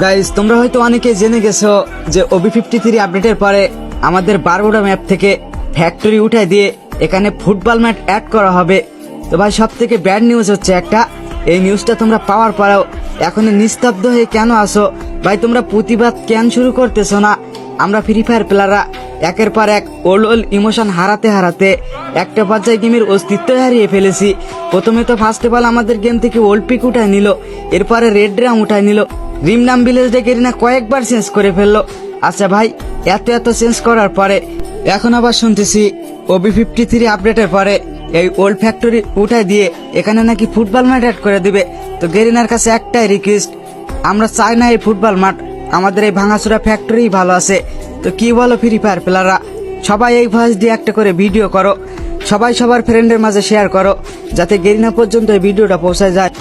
Guys, তোমরা হয়তো অনেকে জেনে গেছো যে OB53 আপডেটের পরে আমাদের বারমুডা ম্যাপ থেকে ফ্যাক্টরি উঠাই দিয়ে এখানে ফুটবল ম্যাট অ্যাড করা হবে। তো ভাই, সব থেকে ব্যাড নিউজ হচ্ছে একটা, এই নিউজটা তোমরা পাওয়ার পরেও এখন নিস্তব্ধ হয়ে কেন আসো? ভাই, তোমরা প্রতিবাদ কেন শুরু করতেছো না? আমরা ফ্রি ফায়ার প্লেয়াররা একের পর এক ওল্ড ইমোশন হারাতে হারাতে একটা পর্যায়ে গেমের অস্তিত্ব হারিয়ে ফেলেছি। প্রথমে তো ফার্স্ট অফ অল আমাদের গেম থেকে ওল্ড পিক উঠায় নিল, এরপরে রেড ড্রাম উঠায় নিল, রিম নাম ভিলেজ ডেকে না কয়েকবার চেঞ্জ করে ফেললো। আচ্ছা ভাই, এত চেঞ্জ করার পরে এখন আবার শুনতেছি OB53 আপডেটের পরে এই ওল্ড ফ্যাক্টরি উঠায় দিয়ে এখানে নাকি ফুটবল মাঠ অ্যাড করে দিবে। তো গেরিনার কাছে একটাই রিকোয়েস্ট, আমরা চাই না এই ফুটবল মাঠ, আমাদের এই ভাঙাচোরা ফ্যাক্টরি ভালো আছে। তো কি বলো ফ্রি ফায়ার প্লেয়াররা, সবাই এই ভয়েস দিয়ে একটা করে ভিডিও করো, সবাই সবার ফ্রেন্ডের মাঝে শেয়ার করো, যাতে গেরিনা পর্যন্ত এই ভিডিওটা পৌঁছায় যায়।